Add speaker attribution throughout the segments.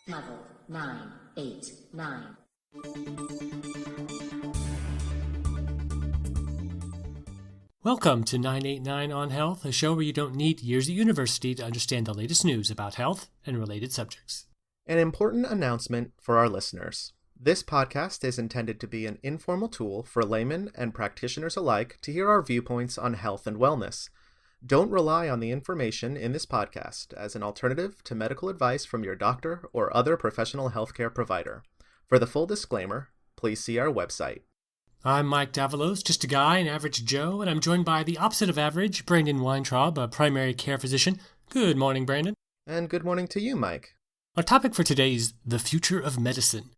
Speaker 1: Level 989.
Speaker 2: Welcome to 989 on Health, a show where you don't need years at university to understand the latest news about health and related subjects.
Speaker 3: An important announcement for our listeners. This podcast is intended to be an informal tool for laymen and practitioners alike to hear our viewpoints on health and wellness. Don't rely on the information in this podcast as an alternative to medical advice from your doctor or other professional healthcare provider. For the full disclaimer, please see our website.
Speaker 2: I'm Mike Davalos, just a guy, an average Joe, and I'm joined by the opposite of average, Brandon Weintraub, a primary care physician. Good morning, Brandon.
Speaker 3: And good morning to you, Mike.
Speaker 2: Our topic for today is the future of medicine.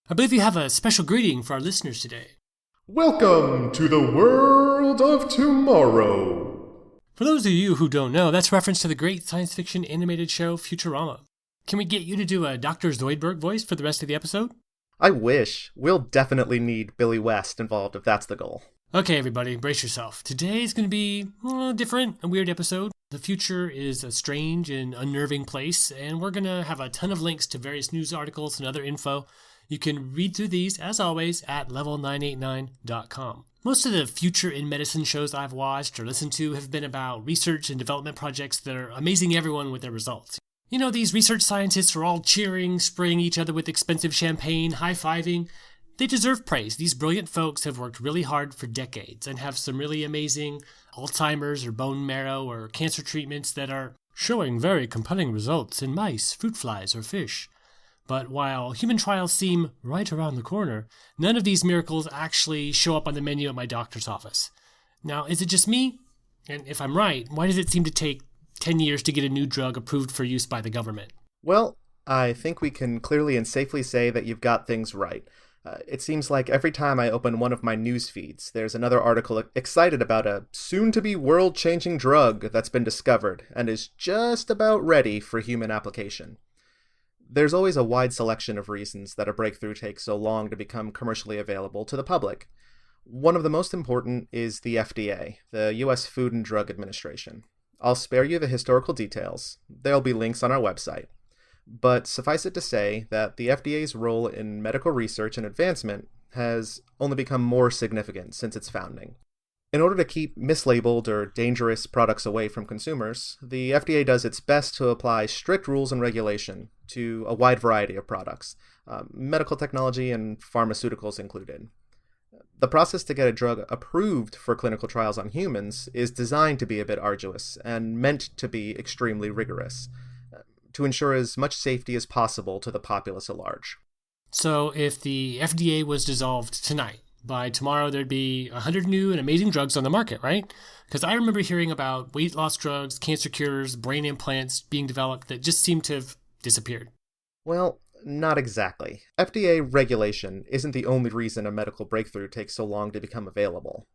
Speaker 2: I believe you have a special greeting for our listeners today.
Speaker 4: Welcome to the world of tomorrow.
Speaker 2: For those of you who don't know, that's reference to the great science fiction animated show Futurama. Can we get you to do a Dr. Zoidberg voice for the rest of the episode?
Speaker 3: I wish. We'll definitely need Billy West involved if that's the goal.
Speaker 2: Okay, everybody, brace yourself. Today is going to be different, a weird episode. The future is a strange and unnerving place, and we're going to have a ton of links to various news articles and other info. You can read through these, as always, at level989.com. Most of the future in medicine shows I've watched or listened to have been about research and development projects that are amazing everyone with their results. You know, these research scientists are all cheering, spraying each other with expensive champagne, high-fiving. They deserve praise. These brilliant folks have worked really hard for decades and have some really amazing Alzheimer's or bone marrow or cancer treatments that are showing very compelling results in mice, fruit flies, or fish. But while human trials seem right around the corner, none of these miracles actually show up on the menu at my doctor's office. Now, is it just me? And if I'm right, why does it seem to take 10 years to get a new drug approved for use by the government?
Speaker 3: Well, I think we can clearly and safely say that you've got things right. It seems like every time I open one of my news feeds, there's another article excited about a soon-to-be world-changing drug that's been discovered and is just about ready for human application. There's always a wide selection of reasons that a breakthrough takes so long to become commercially available to the public. One of the most important is the FDA, the U.S. Food and Drug Administration. I'll spare you the historical details. There'll be links on our website. But suffice it to say that the FDA's role in medical research and advancement has only become more significant since its founding. In order to keep mislabeled or dangerous products away from consumers, the FDA does its best to apply strict rules and regulation to a wide variety of products, medical technology and pharmaceuticals included. The process to get a drug approved for clinical trials on humans is designed to be a bit arduous and meant to be extremely rigorous, to ensure as much safety as possible to the populace at large.
Speaker 2: So if the FDA was dissolved tonight, by tomorrow there'd be 100 new and amazing drugs on the market, right? Because I remember hearing about weight loss drugs, cancer cures, brain implants being developed that just seem to have disappeared.
Speaker 3: Well, not exactly. FDA regulation isn't the only reason a medical breakthrough takes so long to become available.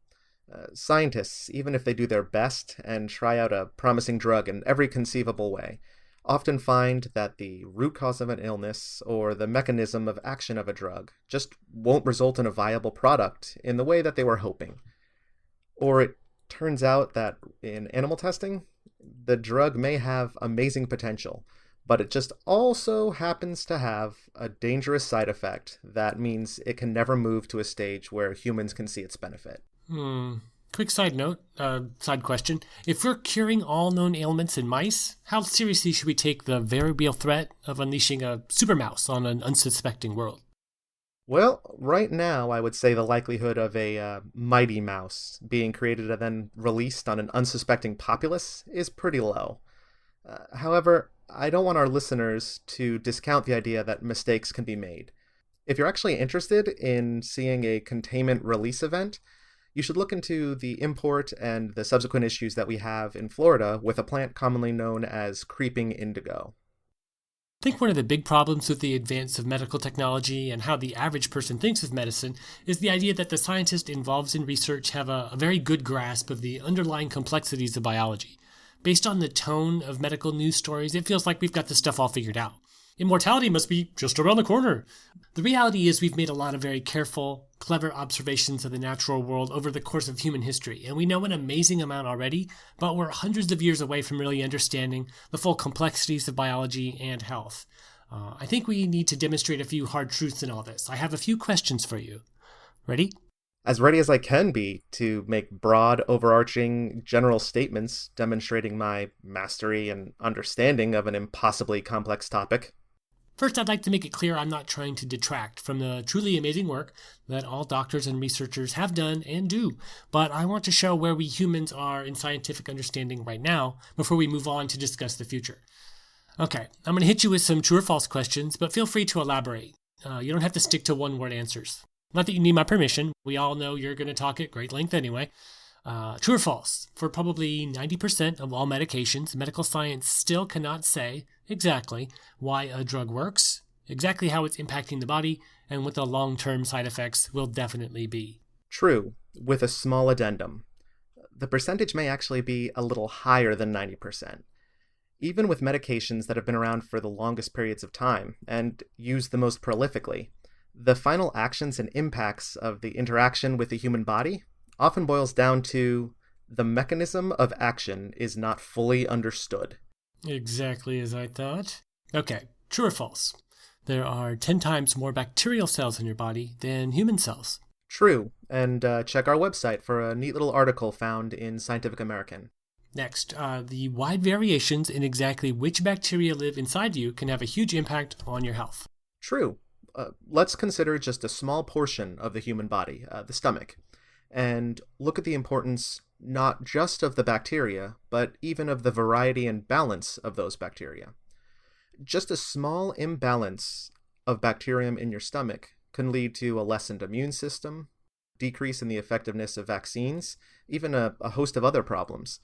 Speaker 3: Scientists, even if they do their best and try out a promising drug in every conceivable way, often find that the root cause of an illness or the mechanism of action of a drug just won't result in a viable product in the way that they were hoping. Or it turns out that in animal testing, the drug may have amazing potential, but it just also happens to have a dangerous side effect that means it can never move to a stage where humans can see its benefit.
Speaker 2: Quick side note, side question. If we're curing all known ailments in mice, how seriously should we take the very real threat of unleashing a super mouse on an unsuspecting world?
Speaker 3: Well, right now, I would say the likelihood of a mighty mouse being created and then released on an unsuspecting populace is pretty low. However, I don't want our listeners to discount the idea that mistakes can be made. If you're actually interested in seeing a containment release event, you should look into the import and the subsequent issues that we have in Florida with a plant commonly known as creeping indigo.
Speaker 2: I think one of the big problems with the advance of medical technology and how the average person thinks of medicine is the idea that the scientists involved in research have a very good grasp of the underlying complexities of biology. Based on the tone of medical news stories, it feels like we've got this stuff all figured out. Immortality must be just around the corner. The reality is we've made a lot of very careful, clever observations of the natural world over the course of human history, and we know an amazing amount already, but we're hundreds of years away from really understanding the full complexities of biology and health. I think we need to demonstrate a few hard truths in all this. I have a few questions for you. Ready?
Speaker 3: As ready as I can be to make broad, overarching, general statements demonstrating my mastery and understanding of an impossibly complex topic.
Speaker 2: First, I'd like to make it clear I'm not trying to detract from the truly amazing work that all doctors and researchers have done and do, but I want to show where we humans are in scientific understanding right now before we move on to discuss the future. Okay, I'm going to hit you with some true or false questions, but feel free to elaborate. You don't have to stick to one-word answers. Not that you need my permission. We all know you're going to talk at great length anyway. True or false? For probably 90% of all medications, medical science still cannot say exactly why a drug works, exactly how it's impacting the body, and what the long-term side effects will definitely be.
Speaker 3: True, with a small addendum. The percentage may actually be a little higher than 90%. Even with medications that have been around for the longest periods of time and used the most prolifically, the final actions and impacts of the interaction with the human body often boils down to the mechanism of action is not fully understood.
Speaker 2: Exactly as I thought. Okay, true or false? There are 10 times more bacterial cells in your body than human cells.
Speaker 3: True, and check our website for a neat little article found in Scientific American.
Speaker 2: Next, the wide variations in exactly which bacteria live inside you can have a huge impact on your health.
Speaker 3: True. Let's consider just a small portion of the human body, the stomach, and look at the importance not just of the bacteria, but even of the variety and balance of those bacteria. Just a small imbalance of bacterium in your stomach can lead to a lessened immune system, decrease in the effectiveness of vaccines, even a host of other problems.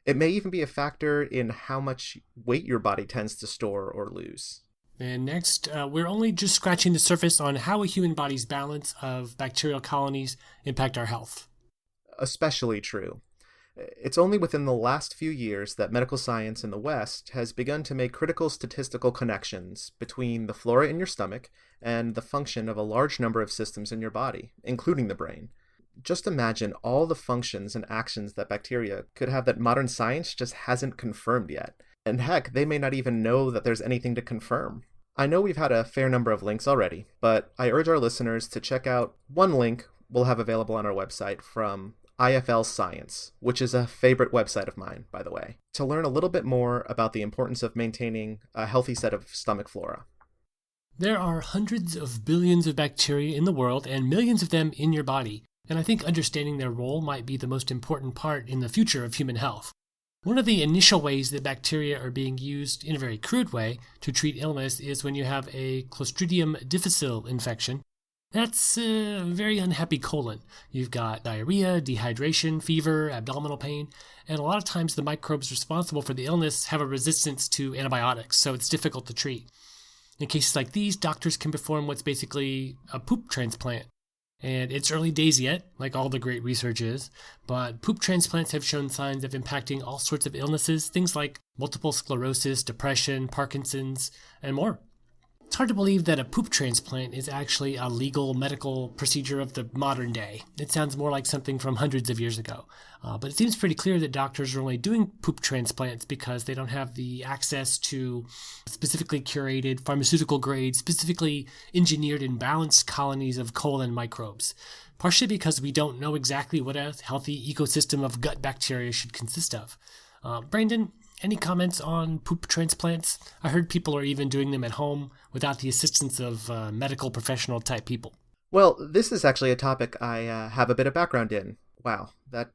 Speaker 3: It may even be a factor in how much weight your body tends to store or lose.
Speaker 2: And next, we're only just scratching the surface on how a human body's balance of bacterial colonies impact our health.
Speaker 3: Especially true. It's only within the last few years that medical science in the West has begun to make critical statistical connections between the flora in your stomach and the function of a large number of systems in your body, including the brain. Just imagine all the functions and actions that bacteria could have that modern science just hasn't confirmed yet. And heck, they may not even know that there's anything to confirm. I know we've had a fair number of links already, but I urge our listeners to check out one link we'll have available on our website from IFL Science, which is a favorite website of mine, by the way, to learn a little bit more about the importance of maintaining a healthy set of stomach flora.
Speaker 2: There are hundreds of billions of bacteria in the world and millions of them in your body, and I think understanding their role might be the most important part in the future of human health. One of the initial ways that bacteria are being used in a very crude way to treat illness is when you have a Clostridium difficile infection. That's a very unhappy colon. You've got diarrhea, dehydration, fever, abdominal pain, and a lot of times the microbes responsible for the illness have a resistance to antibiotics, so it's difficult to treat. In cases like these, doctors can perform what's basically a poop transplant. And it's early days yet, like all the great research is, but poop transplants have shown signs of impacting all sorts of illnesses, things like multiple sclerosis, depression, Parkinson's, and more. It's hard to believe that a poop transplant is actually a legal medical procedure of the modern day. It sounds more like something from hundreds of years ago. But it seems pretty clear that doctors are only doing poop transplants because they don't have the access to specifically curated pharmaceutical grade, specifically engineered and balanced colonies of colon microbes. Partially because we don't know exactly what a healthy ecosystem of gut bacteria should consist of. Brandon, any comments on poop transplants? I heard people are even doing them at home without the assistance of medical professional type people.
Speaker 3: Well, this is actually a topic I have a bit of background in. Wow, that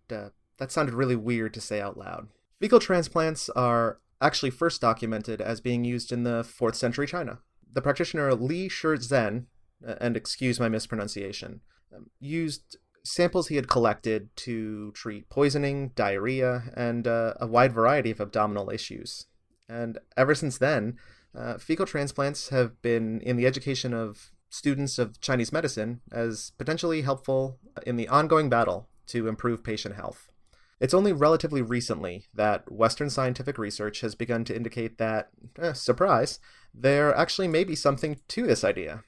Speaker 3: sounded really weird to say out loud. Fecal transplants are actually first documented as being used in the 4th century China. The practitioner Li Shizhen, and excuse my mispronunciation, used samples he had collected to treat poisoning, diarrhea, and a wide variety of abdominal issues. And ever since then, fecal transplants have been in the education of students of Chinese medicine as potentially helpful in the ongoing battle to improve patient health. It's only relatively recently that Western scientific research has begun to indicate that, surprise, there actually may be something to this idea.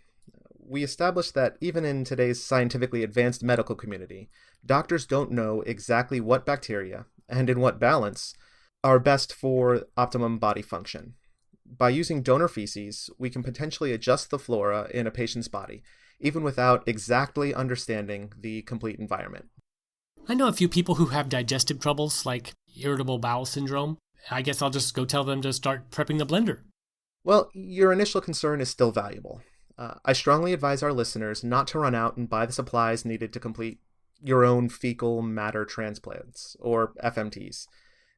Speaker 3: We established that even in today's scientifically advanced medical community, doctors don't know exactly what bacteria, and in what balance, are best for optimum body function. By using donor feces, we can potentially adjust the flora in a patient's body, even without exactly understanding the complete environment.
Speaker 2: I know a few people who have digestive troubles, like irritable bowel syndrome. I guess I'll just go tell them to start prepping the blender.
Speaker 3: Well, your initial concern is still valuable. I strongly advise our listeners not to run out and buy the supplies needed to complete your own fecal matter transplants, or FMTs.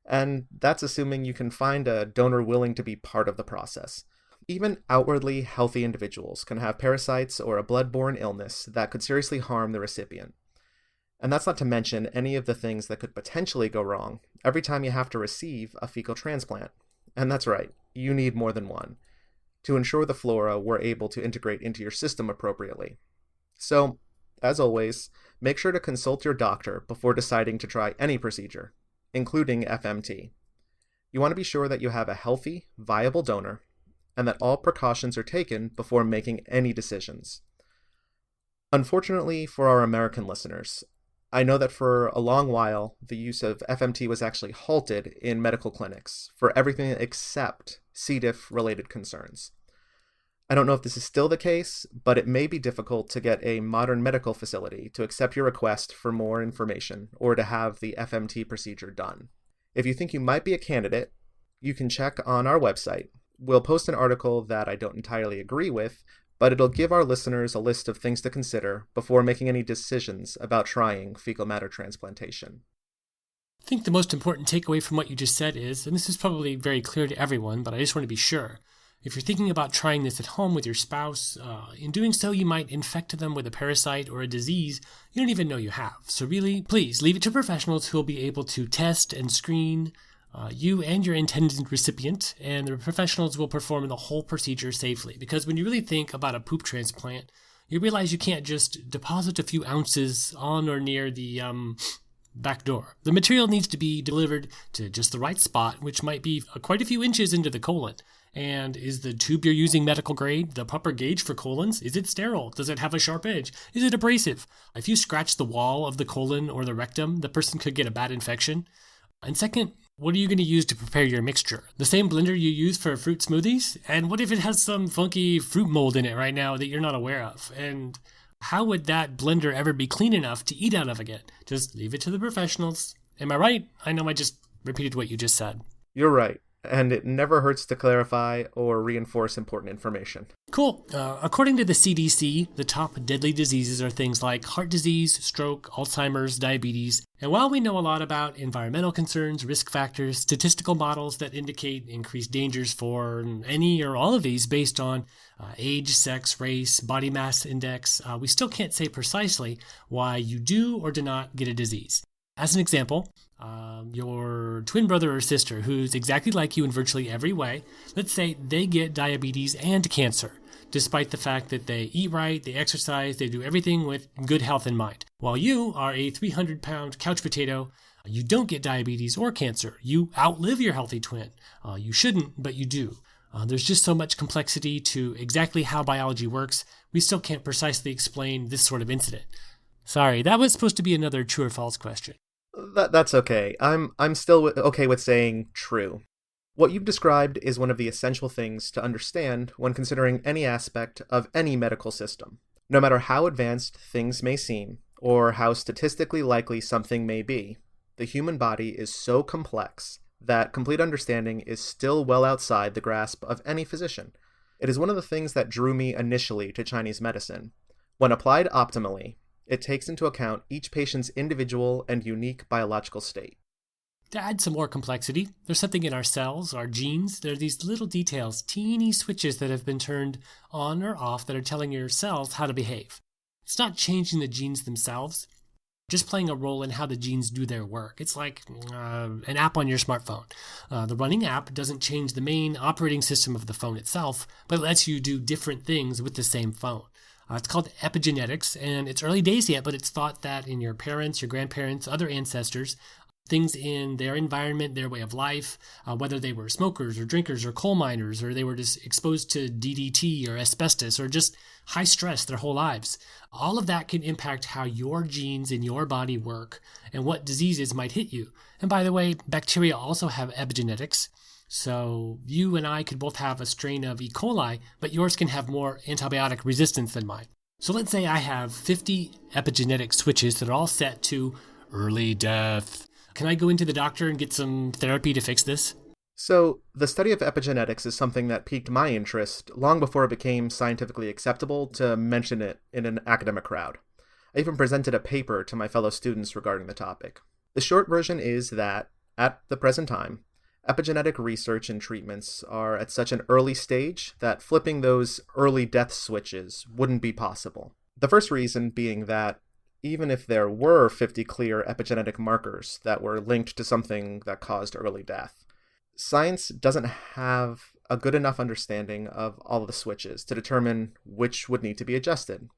Speaker 3: And that's assuming you can find a donor willing to be part of the process. Even outwardly healthy individuals can have parasites or a blood-borne illness that could seriously harm the recipient. And that's not to mention any of the things that could potentially go wrong every time you have to receive a fecal transplant. And that's right, you need more than one, to ensure the flora were able to integrate into your system appropriately. So, as always, make sure to consult your doctor before deciding to try any procedure, including FMT. You want to be sure that you have a healthy, viable donor, and that all precautions are taken before making any decisions. Unfortunately for our American listeners, I know that for a long while, the use of FMT was actually halted in medical clinics for everything except C. diff-related concerns. I don't know if this is still the case, but it may be difficult to get a modern medical facility to accept your request for more information or to have the FMT procedure done. If you think you might be a candidate, you can check on our website. We'll post an article that I don't entirely agree with, but it'll give our listeners a list of things to consider before making any decisions about trying fecal matter transplantation.
Speaker 2: I think the most important takeaway from what you just said is, and this is probably very clear to everyone, but I just want to be sure, if you're thinking about trying this at home with your spouse, in doing so you might infect them with a parasite or a disease you don't even know you have. So really, please leave it to professionals who will be able to test and screen you and your intended recipient, and the professionals will perform the whole procedure safely. Because when you really think about a poop transplant, you realize you can't just deposit a few ounces on or near the back door. The material needs to be delivered to just the right spot, which might be quite a few inches into the colon. And is the tube you're using medical grade, the proper gauge for colons? Is it sterile? Does it have a sharp edge? Is it abrasive? If you scratch the wall of the colon or the rectum, the person could get a bad infection. And second, what are you going to use to prepare your mixture? The same blender you use for fruit smoothies? And what if it has some funky fruit mold in it right now that you're not aware of? And how would that blender ever be clean enough to eat out of again? Just leave it to the professionals. Am I right? I know I just repeated what you just said.
Speaker 3: You're right, and it never hurts to clarify or reinforce important information.
Speaker 2: Cool. According to the CDC, the top deadly diseases are things like heart disease, stroke, Alzheimer's, diabetes. And while we know a lot about environmental concerns, risk factors, statistical models that indicate increased dangers for any or all of these based on age, sex, race, body mass index, we still can't say precisely why you do or do not get a disease. As an example, your twin brother or sister, who's exactly like you in virtually every way, let's say they get diabetes and cancer, despite the fact that they eat right, they exercise, they do everything with good health in mind. While you are a 300-pound couch potato, you don't get diabetes or cancer. You outlive your healthy twin. You shouldn't, but you do. There's just so much complexity to exactly how biology works, we still can't precisely explain this sort of incident. Sorry, that was supposed to be another true or false question.
Speaker 3: That's okay. I'm still okay with saying true. What you've described is one of the essential things to understand when considering any aspect of any medical system. No matter how advanced things may seem, or how statistically likely something may be, the human body is so complex that complete understanding is still well outside the grasp of any physician. It is one of the things that drew me initially to Chinese medicine. When applied optimally, it takes into account each patient's individual and unique biological state.
Speaker 2: To add some more complexity, there's something in our cells, our genes. There are these little details, teeny switches that have been turned on or off that are telling your cells how to behave. It's not changing the genes themselves, just playing a role in how the genes do their work. It's like an app on your smartphone. The running app doesn't change the main operating system of the phone itself, but it lets you do different things with the same phone. It's called epigenetics, and it's early days yet, but it's thought that in your parents, your grandparents, other ancestors, things in their environment, their way of life, whether they were smokers or drinkers or coal miners, or they were just exposed to DDT or asbestos or just high stress their whole lives. All of that can impact how your genes in your body work and what diseases might hit you. And by the way, bacteria also have epigenetics. So you and I could both have a strain of E. coli, but yours can have more antibiotic resistance than mine. So let's say I have 50 epigenetic switches that are all set to early death. Can I go into the doctor and get some therapy to fix this?
Speaker 3: So, the study of epigenetics is something that piqued my interest long before it became scientifically acceptable to mention it in an academic crowd. I even presented a paper to my fellow students regarding the topic. The short version is that, at the present time, epigenetic research and treatments are at such an early stage that flipping those early death switches wouldn't be possible. The first reason being that even if there were 50 clear epigenetic markers that were linked to something that caused early death, science doesn't have a good enough understanding of all of the switches to determine which would need to be adjusted,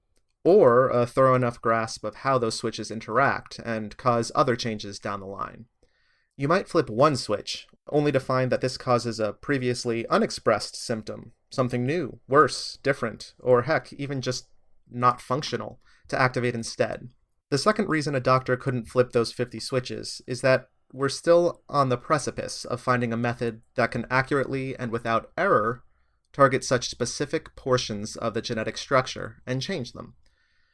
Speaker 3: or a thorough enough grasp of how those switches interact and cause other changes down the line. You might flip one switch, only to find that this causes a previously unexpressed symptom, something new, worse, different, or heck, even just not functional, to activate instead. The second reason a doctor couldn't flip those 50 switches is that we're still on the precipice of finding a method that can accurately and without error target such specific portions of the genetic structure and change them.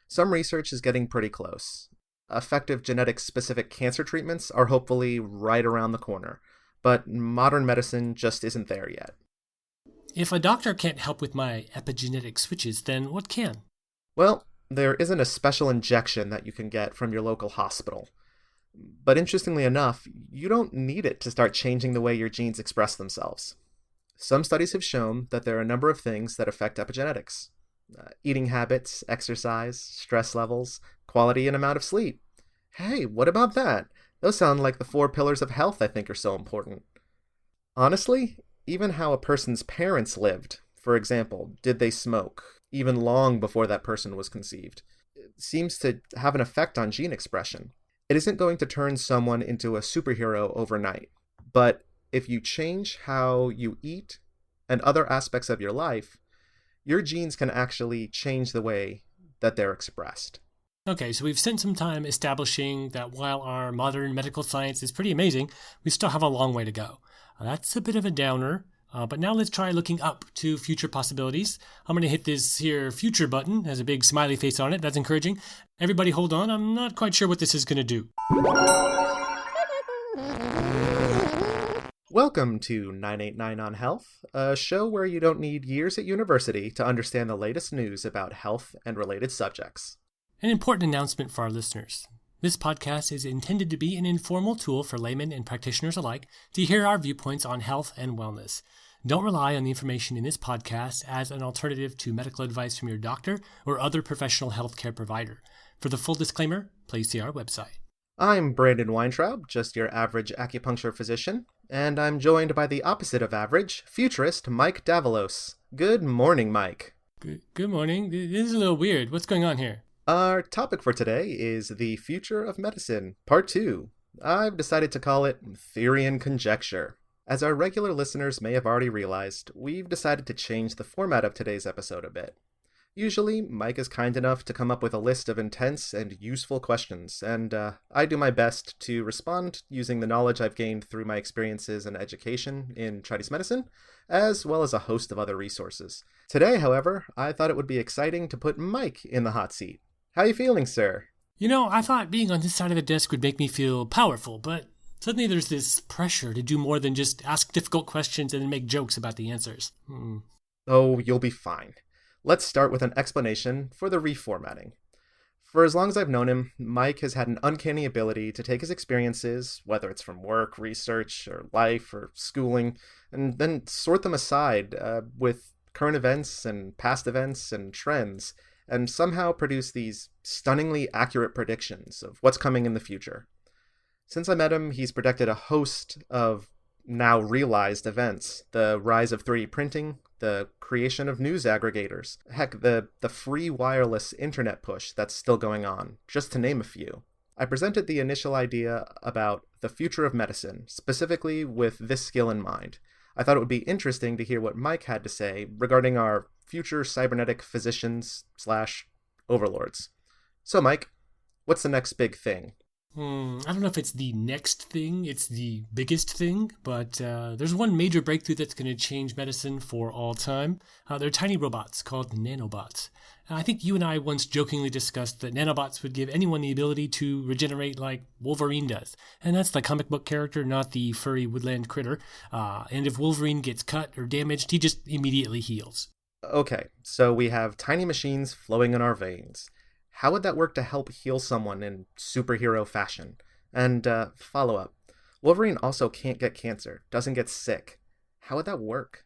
Speaker 3: Some research is getting pretty close. Effective genetic-specific cancer treatments are hopefully right around the corner, but modern medicine just isn't there yet.
Speaker 2: If a doctor can't help with my epigenetic switches, then what can?
Speaker 3: Well, there isn't a special injection that you can get from your local hospital. But interestingly enough, you don't need it to start changing the way your genes express themselves. Some studies have shown that there are a number of things that affect epigenetics. Eating habits, exercise, stress levels, quality and amount of sleep. Hey, what about that? Those sound like the 4 pillars of health I think are so important. Honestly, even how a person's parents lived, for example, did they smoke, even long before that person was conceived, seems to have an effect on gene expression. It isn't going to turn someone into a superhero overnight, but if you change how you eat and other aspects of your life, your genes can actually change the way that they're expressed.
Speaker 2: Okay, so we've spent some time establishing that while our modern medical science is pretty amazing, we still have a long way to go. That's a bit of a downer, but now let's try looking up to future possibilities. I'm going to hit this here future button, has a big smiley face on it. That's encouraging. Everybody hold on, I'm not quite sure what this is going to do.
Speaker 3: Welcome to 989 on Health, a show where you don't need years at university to understand the latest news about health and related subjects.
Speaker 2: An important announcement for our listeners. This podcast is intended to be an informal tool for laymen and practitioners alike to hear our viewpoints on health and wellness. Don't rely on the information in this podcast as an alternative to medical advice from your doctor or other professional healthcare provider. For the full disclaimer, please see our website.
Speaker 3: I'm Brandon Weintraub, just your average acupuncture physician, and I'm joined by the opposite of average, futurist Mike Davalos. Good morning, Mike.
Speaker 2: Good morning. This is a little weird. What's going on here?
Speaker 3: Our topic for today is the future of medicine, part 2. I've decided to call it Theory and Conjecture. As our regular listeners may have already realized, we've decided to change the format of today's episode a bit. Usually, Mike is kind enough to come up with a list of intense and useful questions, and I do my best to respond using the knowledge I've gained through my experiences and education in Chinese medicine, as well as a host of other resources. Today, however, I thought it would be exciting to put Mike in the hot seat. How you feeling, sir?
Speaker 2: You know, I thought being on this side of the desk would make me feel powerful, but suddenly there's this pressure to do more than just ask difficult questions and then make jokes about the answers.
Speaker 3: Oh, you'll be fine. Let's start with an explanation for the reformatting. For as long as I've known him, Mike has had an uncanny ability to take his experiences, whether it's from work, research, or life, or schooling, and then sort them aside with current events and past events and trends, and somehow produce these stunningly accurate predictions of what's coming in the future. Since I met him, he's predicted a host of now realized events: the rise of 3D printing, the creation of news aggregators, heck, the free wireless internet push that's still going on, just to name a few. I presented the initial idea about the future of medicine, specifically with this skill in mind. I thought it would be interesting to hear what Mike had to say regarding our future cybernetic physicians/overlords. So, Mike, what's the next big thing?
Speaker 2: I don't know if it's the next thing, it's the biggest thing, but there's one major breakthrough that's going to change medicine for all time. They're tiny robots called nanobots. I think you and I once jokingly discussed that nanobots would give anyone the ability to regenerate like Wolverine does. And that's the comic book character, not the furry woodland critter. And if Wolverine gets cut or damaged, he just immediately heals.
Speaker 3: Okay, so we have tiny machines flowing in our veins. How would that work to help heal someone in superhero fashion? And follow-up. Wolverine also can't get cancer, doesn't get sick. How would that work?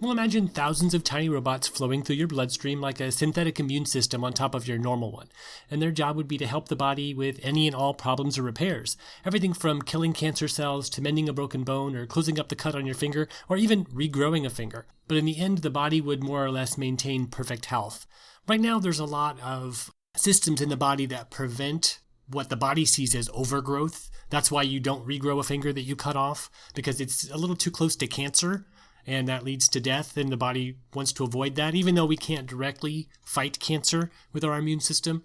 Speaker 2: Well, imagine thousands of tiny robots flowing through your bloodstream like a synthetic immune system on top of your normal one. And their job would be to help the body with any and all problems or repairs. Everything from killing cancer cells to mending a broken bone or closing up the cut on your finger or even regrowing a finger. But in the end, the body would more or less maintain perfect health. Right now, there's a lot of systems in the body that prevent what the body sees as overgrowth. That's why you don't regrow a finger that you cut off, because it's a little too close to cancer, and that leads to death, and the body wants to avoid that, even though we can't directly fight cancer with our immune system,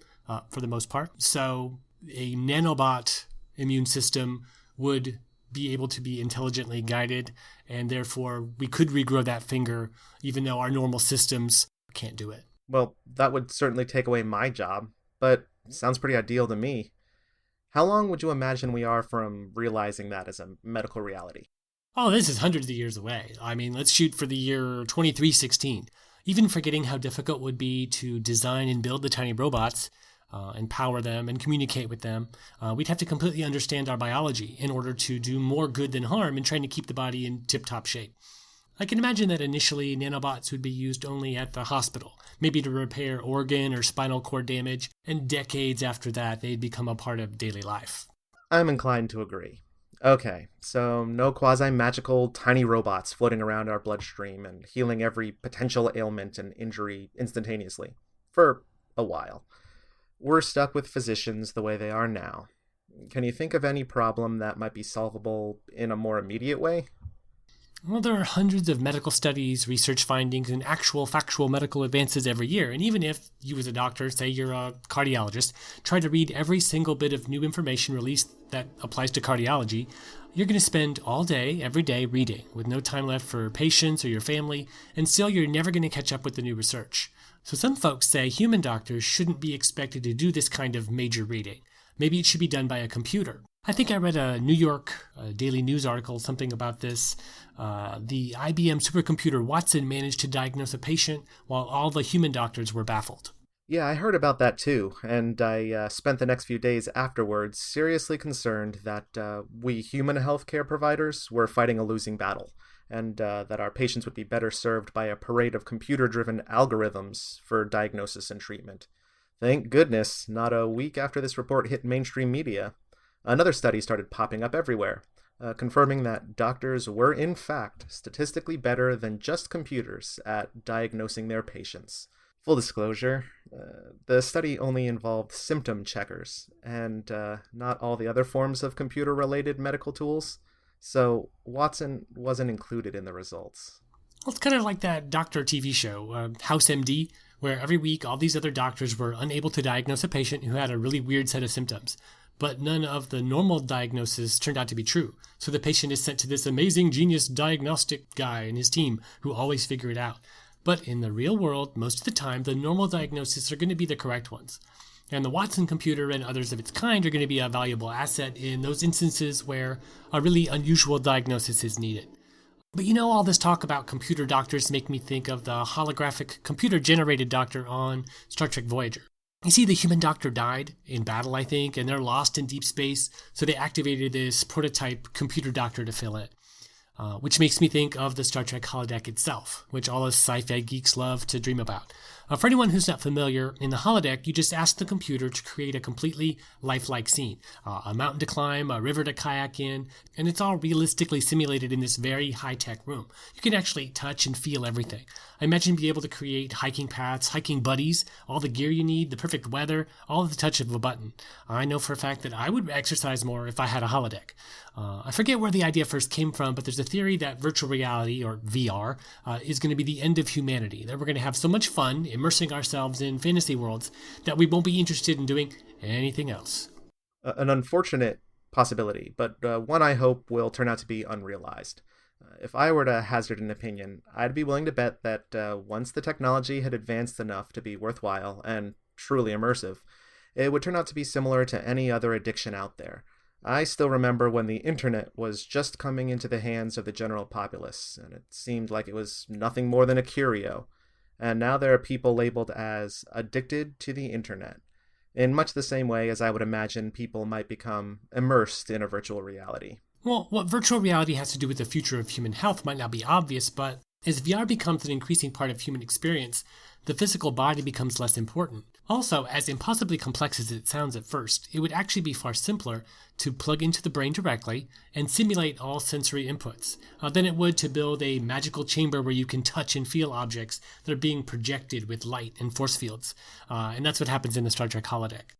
Speaker 2: for the most part. So a nanobot immune system would be able to be intelligently guided, and therefore we could regrow that finger, even though our normal systems can't do it.
Speaker 3: Well, that would certainly take away my job, but sounds pretty ideal to me. How long would you imagine we are from realizing that as a medical reality?
Speaker 2: Oh, this is hundreds of years away. I mean, let's shoot for the year 2316. Even forgetting how difficult it would be to design and build the tiny robots, and power them and communicate with them, we'd have to completely understand our biology in order to do more good than harm in trying to keep the body in tip-top shape. I can imagine that initially nanobots would be used only at the hospital, maybe to repair organ or spinal cord damage, and decades after that they'd become a part of daily life.
Speaker 3: I'm inclined to agree. Okay, so no quasi-magical tiny robots floating around our bloodstream and healing every potential ailment and injury instantaneously. For a while. We're stuck with physicians the way they are now. Can you think of any problem that might be solvable in a more immediate way?
Speaker 2: Well, there are hundreds of medical studies, research findings, and actual factual medical advances every year. And even if you as a doctor, say you're a cardiologist, try to read every single bit of new information released that applies to cardiology, you're going to spend all day, every day, reading, with no time left for patients or your family, and still you're never going to catch up with the new research. So some folks say human doctors shouldn't be expected to do this kind of major reading. Maybe it should be done by a computer. I think I read a New York Daily News article, something about this. The IBM supercomputer Watson managed to diagnose a patient while all the human doctors were baffled.
Speaker 3: Yeah, I heard about that too, and I spent the next few days afterwards seriously concerned that we human healthcare providers were fighting a losing battle, and that our patients would be better served by a parade of computer-driven algorithms for diagnosis and treatment. Thank goodness, not a week after this report hit mainstream media, another study started popping up everywhere, confirming that doctors were in fact statistically better than just computers at diagnosing their patients. Full disclosure, the study only involved symptom checkers, and not all the other forms of computer-related medical tools, so Watson wasn't included in the results.
Speaker 2: Well, it's kind of like that doctor TV show, House MD, where every week all these other doctors were unable to diagnose a patient who had a really weird set of symptoms. But none of the normal diagnoses turned out to be true. So the patient is sent to this amazing genius diagnostic guy and his team who always figure it out. But in the real world, most of the time, the normal diagnoses are going to be the correct ones. And the Watson computer and others of its kind are going to be a valuable asset in those instances where a really unusual diagnosis is needed. But you know, all this talk about computer doctors make me think of the holographic computer-generated doctor on Star Trek Voyager. You see, the human doctor died in battle, I think, and they're lost in deep space, so they activated this prototype computer doctor to fill it. Which makes me think of the Star Trek holodeck itself, which all us sci-fi geeks love to dream about. For anyone who's not familiar, in the holodeck, you just ask the computer to create a completely lifelike scene. A mountain to climb, a river to kayak in, and it's all realistically simulated in this very high-tech room. You can actually touch and feel everything. I imagine being able to create hiking paths, hiking buddies, all the gear you need, the perfect weather, all at the touch of a button. I know for a fact that I would exercise more if I had a holodeck. I forget where the idea first came from, but there's a theory that virtual reality, or VR, is going to be the end of humanity. That we're going to have so much fun immersing ourselves in fantasy worlds that we won't be interested in doing anything else.
Speaker 3: An unfortunate possibility, but one I hope will turn out to be unrealized. If I were to hazard an opinion, I'd be willing to bet that once the technology had advanced enough to be worthwhile and truly immersive, it would turn out to be similar to any other addiction out there. I still remember when the internet was just coming into the hands of the general populace, and it seemed like it was nothing more than a curio. And now there are people labeled as addicted to the internet, in much the same way as I would imagine people might become immersed in a virtual reality.
Speaker 2: Well, what virtual reality has to do with the future of human health might not be obvious, but as VR becomes an increasing part of human experience, the physical body becomes less important. Also, as impossibly complex as it sounds at first, it would actually be far simpler to plug into the brain directly and simulate all sensory inputs than it would to build a magical chamber where you can touch and feel objects that are being projected with light and force fields. And that's what happens in the Star Trek holodeck.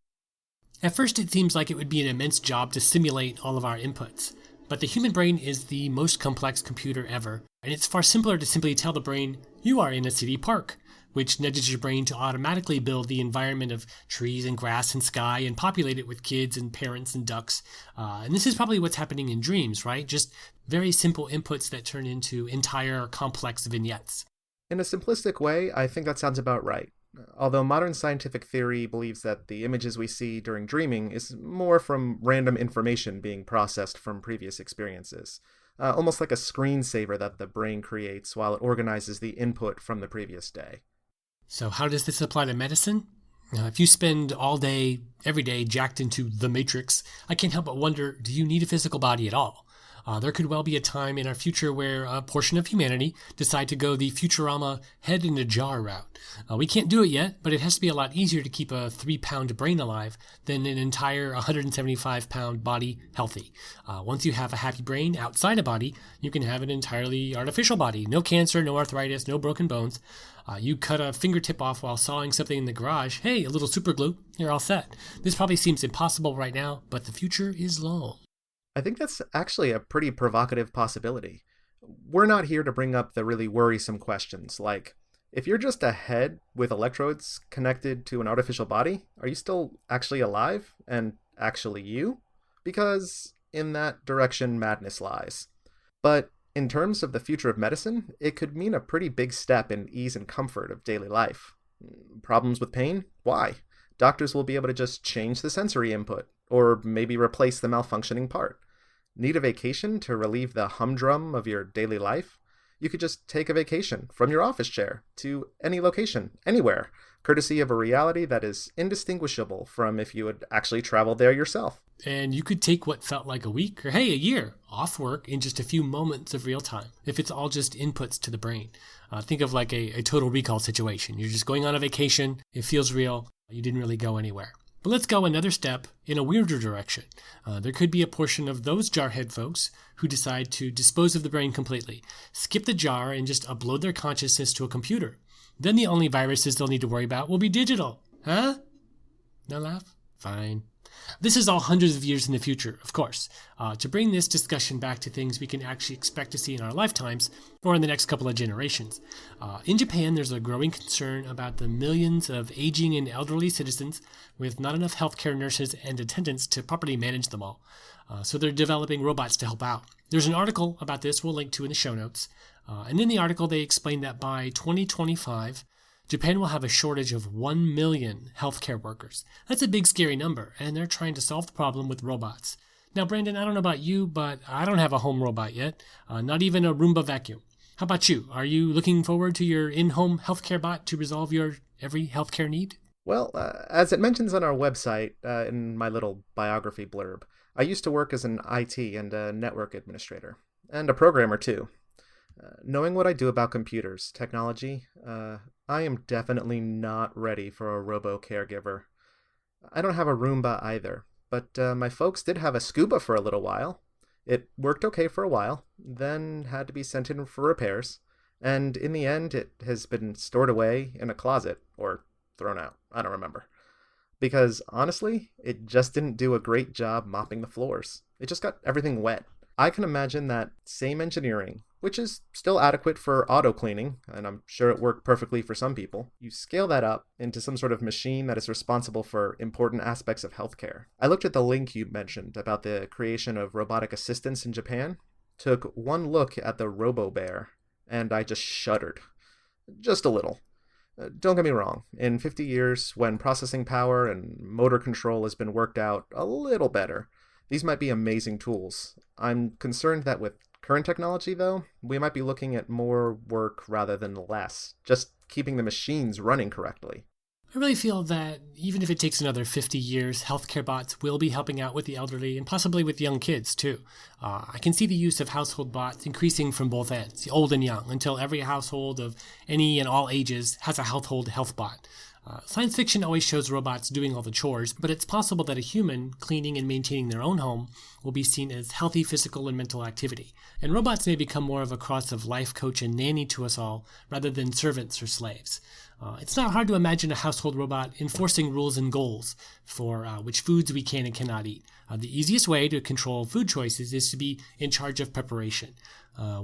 Speaker 2: At first, it seems like it would be an immense job to simulate all of our inputs. But the human brain is the most complex computer ever, and it's far simpler to simply tell the brain, you are in a city park, which nudges your brain to automatically build the environment of trees and grass and sky and populate it with kids and parents and ducks. And this is probably what's happening in dreams, right? Just very simple inputs that turn into entire complex vignettes.
Speaker 3: In a simplistic way, I think that sounds about right. Although modern scientific theory believes that the images we see during dreaming is more from random information being processed from previous experiences, almost like a screensaver that the brain creates while it organizes the input from the previous day.
Speaker 2: So how does this apply to medicine? If you spend all day, every day, jacked into the Matrix, I can't help but wonder, do you need a physical body at all? There could well be a time in our future where a portion of humanity decide to go the Futurama head in a jar route. We can't do it yet, but it has to be a lot easier to keep a 3-pound brain alive than an entire 175-pound body healthy. Once you have a happy brain outside a body, you can have an entirely artificial body. No cancer, no arthritis, no broken bones. You cut a fingertip off while sawing something in the garage. Hey, a little super glue. You're all set. This probably seems impossible right now, but the future is long.
Speaker 3: I think that's actually a pretty provocative possibility. We're not here to bring up the really worrisome questions, like, if you're just a head with electrodes connected to an artificial body, are you still actually alive and actually you? Because in that direction madness lies. But in terms of the future of medicine, it could mean a pretty big step in ease and comfort of daily life. Problems with pain? Why? Doctors will be able to just change the sensory input, or maybe replace the malfunctioning part. Need a vacation to relieve the humdrum of your daily life? You could just take a vacation from your office chair to any location, anywhere, courtesy of a reality that is indistinguishable from if you had actually traveled there yourself.
Speaker 2: And you could take what felt like a week or, hey, a year off work in just a few moments of real time, if it's all just inputs to the brain. Think of like a total recall situation. You're just going on a vacation. It feels real. You didn't really go anywhere. But let's go another step in a weirder direction. There could be a portion of those jarhead folks who decide to dispose of the brain completely, skip the jar, and just upload their consciousness to a computer. Then the only viruses they'll need to worry about will be digital. Huh? No laugh? Fine. This is all hundreds of years in the future, of course. To bring this discussion back to things we can actually expect to see in our lifetimes or in the next couple of generations. In Japan, there's a growing concern about the millions of aging and elderly citizens with not enough healthcare nurses and attendants to properly manage them all. So they're developing robots to help out. There's an article about this we'll link to in the show notes. And in the article, they explain that by 2025, Japan will have a shortage of 1 million healthcare workers. That's a big, scary number, and they're trying to solve the problem with robots. Now, Brandon, I don't know about you, but I don't have a home robot yet, not even a Roomba vacuum. How about you? Are you looking forward to your in-home healthcare bot to resolve your every healthcare need?
Speaker 3: Well, as it mentions on our website, in my little biography blurb, I used to work as an IT and a network administrator, and a programmer too. Knowing what I do about computers, technology, I am definitely not ready for a robo-caregiver. I don't have a Roomba either, but my folks did have a Scuba for a little while. It worked okay for a while, then had to be sent in for repairs, and in the end it has been stored away in a closet, or thrown out, I don't remember. Because honestly, it just didn't do a great job mopping the floors. It just got everything wet. I can imagine that same engineering which is still adequate for auto cleaning, and I'm sure it worked perfectly for some people. You scale that up into some sort of machine that is responsible for important aspects of healthcare. I looked at the link you mentioned about the creation of robotic assistants in Japan, took one look at the RoboBear, and I just shuddered. Just a little. Don't get me wrong, in 50 years, when processing power and motor control has been worked out a little better, these might be amazing tools. I'm concerned that with current technology, though, we might be looking at more work rather than less, just keeping the machines running correctly.
Speaker 2: I really feel that even if it takes another 50 years, healthcare bots will be helping out with the elderly and possibly with young kids, too. I can see the use of household bots increasing from both ends, old and young, until every household of any and all ages has a household health bot. Science fiction always shows robots doing all the chores, but it's possible that a human cleaning and maintaining their own home will be seen as healthy physical and mental activity. And robots may become more of a cross of life coach and nanny to us all, rather than servants or slaves. It's not hard to imagine a household robot enforcing rules and goals for which foods we can and cannot eat. The easiest way to control food choices is to be in charge of preparation.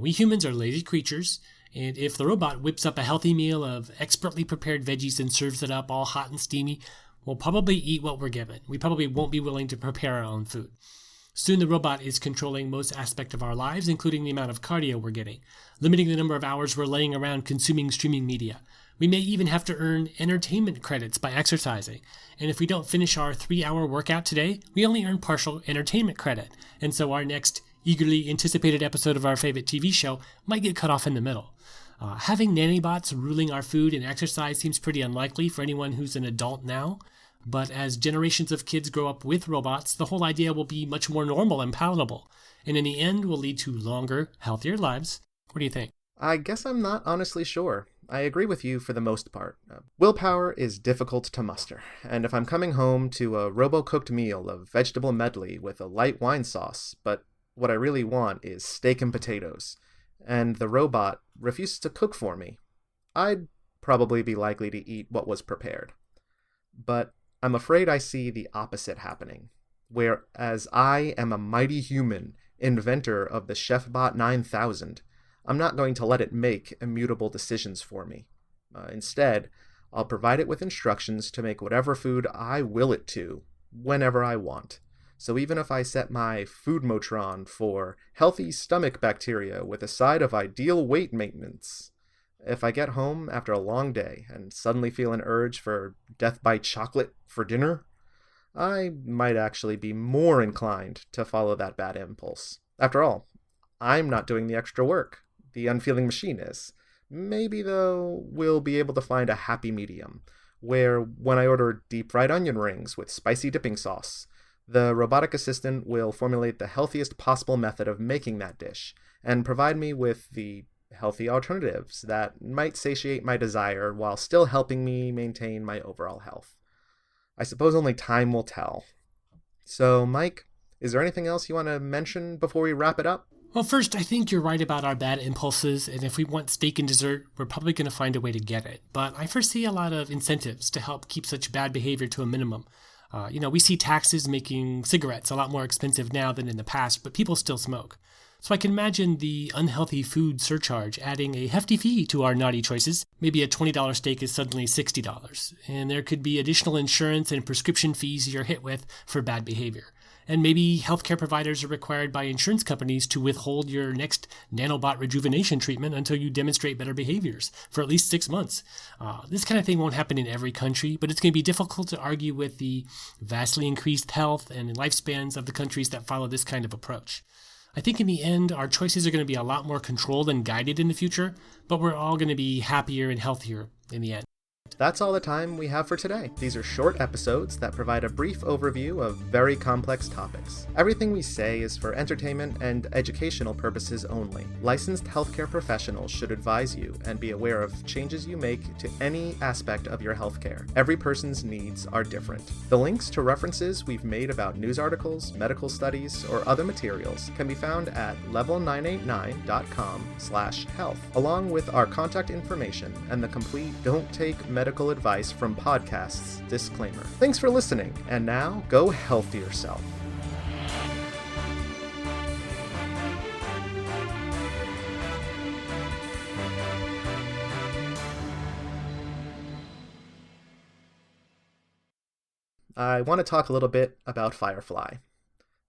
Speaker 2: We humans are lazy creatures, and if the robot whips up a healthy meal of expertly prepared veggies and serves it up all hot and steamy, we'll probably eat what we're given. We probably won't be willing to prepare our own food. Soon the robot is controlling most aspects of our lives, including the amount of cardio we're getting, limiting the number of hours we're laying around consuming streaming media. We may even have to earn entertainment credits by exercising, and if we don't finish our 3-hour workout today, we only earn partial entertainment credit, and so our next eagerly anticipated episode of our favorite TV show might get cut off in the middle. Having nannybots ruling our food and exercise seems pretty unlikely for anyone who's an adult now, but as generations of kids grow up with robots, the whole idea will be much more normal and palatable, and in the end will lead to longer, healthier lives. What do you think?
Speaker 3: I guess I'm not honestly sure. I agree with you for the most part. Willpower is difficult to muster, and if I'm coming home to a robo-cooked meal of vegetable medley with a light wine sauce, but what I really want is steak and potatoes, and the robot refuses to cook for me, I'd probably be likely to eat what was prepared. But I'm afraid I see the opposite happening, whereas I am a mighty human, inventor of the ChefBot 9000, I'm not going to let it make immutable decisions for me. Instead, I'll provide it with instructions to make whatever food I will it to, whenever I want. So even if I set my Foodmotron for healthy stomach bacteria with a side of ideal weight maintenance, if I get home after a long day and suddenly feel an urge for Death by Chocolate for dinner, I might actually be more inclined to follow that bad impulse. After all, I'm not doing the extra work. The unfeeling machine is. Maybe, though, we'll be able to find a happy medium, where when I order deep-fried onion rings with spicy dipping sauce, the robotic assistant will formulate the healthiest possible method of making that dish, and provide me with the healthy alternatives that might satiate my desire while still helping me maintain my overall health. I suppose only time will tell. So, Mike, is there anything else you want to mention before we wrap it up?
Speaker 2: Well, first, I think you're right about our bad impulses, and if we want steak and dessert, we're probably going to find a way to get it. But I foresee a lot of incentives to help keep such bad behavior to a minimum. We see taxes making cigarettes a lot more expensive now than in the past, but people still smoke. So I can imagine the unhealthy food surcharge adding a hefty fee to our naughty choices. Maybe a $20 steak is suddenly $60, and there could be additional insurance and prescription fees you're hit with for bad behavior. And maybe healthcare providers are required by insurance companies to withhold your next nanobot rejuvenation treatment until you demonstrate better behaviors for at least 6 months. This kind of thing won't happen in every country, but it's going to be difficult to argue with the vastly increased health and lifespans of the countries that follow this kind of approach. I think in the end, our choices are going to be a lot more controlled and guided in the future, but we're all going to be happier and healthier in the end.
Speaker 3: That's all the time we have for today. These are short episodes that provide a brief overview of very complex topics. Everything we say is for entertainment and educational purposes only. Licensed healthcare professionals should advise you and be aware of changes you make to any aspect of your healthcare. Every person's needs are different. The links to references we've made about news articles, medical studies, or other materials can be found at level989.com/health, along with our contact information and the complete Don't Take Medical Advice from Podcasts disclaimer. Thanks for listening, and now go health yourself. I want to talk a little bit about Firefly.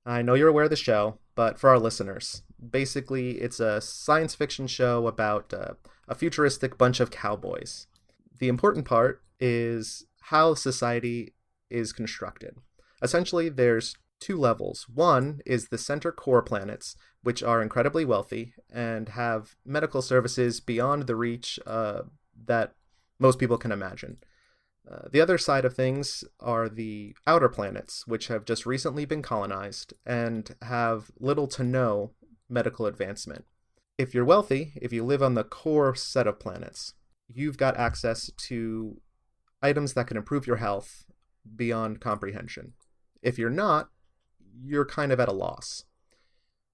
Speaker 3: I know you're aware of the show, but for our listeners, basically it's a science fiction show about a futuristic bunch of cowboys. The important part is how society is constructed. Essentially, there's two levels. One is the center core planets, which are incredibly wealthy and have medical services beyond the reach that most people can imagine. The other side of things are the outer planets, which have just recently been colonized and have little to no medical advancement. If you're wealthy, if you live on the core set of planets, you've got access to items that can improve your health beyond comprehension. If you're not, you're kind of at a loss.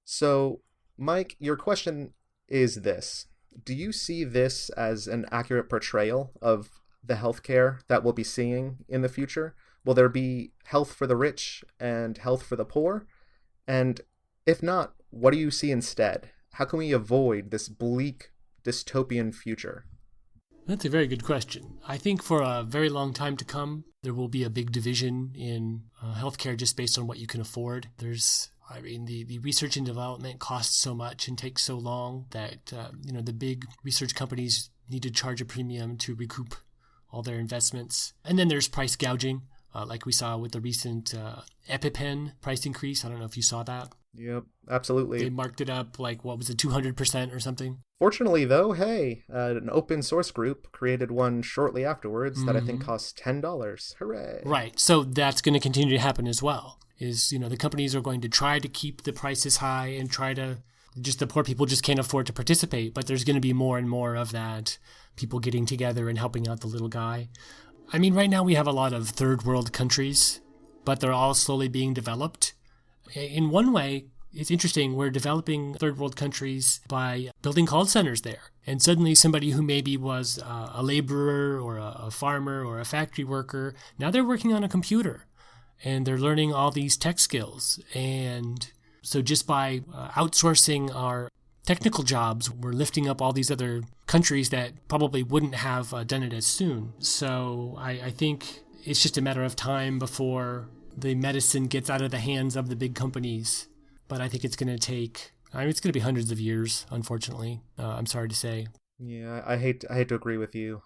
Speaker 3: So, Mike, your question is this. Do you see this as an accurate portrayal of the healthcare that we'll be seeing in the future? Will there be health for the rich and health for the poor? And if not, what do you see instead? How can we avoid this bleak dystopian future?
Speaker 2: That's a very good question. I think for a very long time to come, there will be a big division in healthcare just based on what you can afford. The research and development costs so much and takes so long that, the big research companies need to charge a premium to recoup all their investments. And then there's price gouging, like we saw with the recent EpiPen price increase. I don't know if you saw that.
Speaker 3: Yep, absolutely.
Speaker 2: They marked it up 200% or something?
Speaker 3: Fortunately, though, an open source group created one shortly afterwards that I think cost $10. Hooray!
Speaker 2: Right. So that's going to continue to happen as well. The companies are going to try to keep the prices high and the poor people just can't afford to participate. But there's going to be more and more of that, people getting together and helping out the little guy. I mean, right now we have a lot of third world countries, but they're all slowly being developed. In one way, it's interesting, we're developing third world countries by building call centers there. And suddenly somebody who maybe was a laborer or a farmer or a factory worker, now they're working on a computer and they're learning all these tech skills. And so just by outsourcing our technical jobs, we're lifting up all these other countries that probably wouldn't have done it as soon. So I think it's just a matter of time before the medicine gets out of the hands of the big companies. But I think it's going to be hundreds of years, unfortunately. I'm sorry to say.
Speaker 3: Yeah, I hate to agree with you.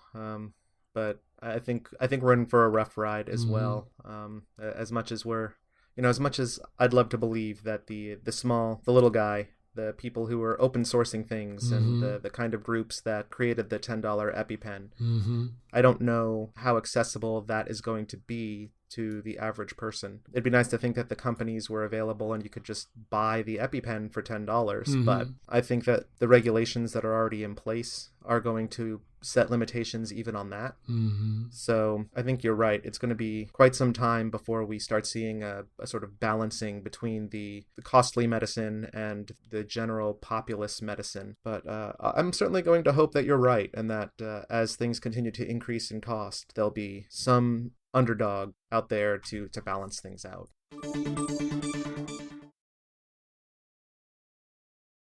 Speaker 3: But I think we're in for a rough ride as well. As much as I'd love to believe that the little guy, the people who are open sourcing things and the kind of groups that created the $10 EpiPen, I don't know how accessible that is going to be to the average person. It'd be nice to think that the companies were available and you could just buy the EpiPen for $10, but I think that the regulations that are already in place are going to set limitations even on that. So I think you're right. It's going to be quite some time before we start seeing a sort of balancing between the costly medicine and the general populist medicine. But I'm certainly going to hope that you're right, and that as things continue to increase in cost, there'll be some underdog out there to balance things out.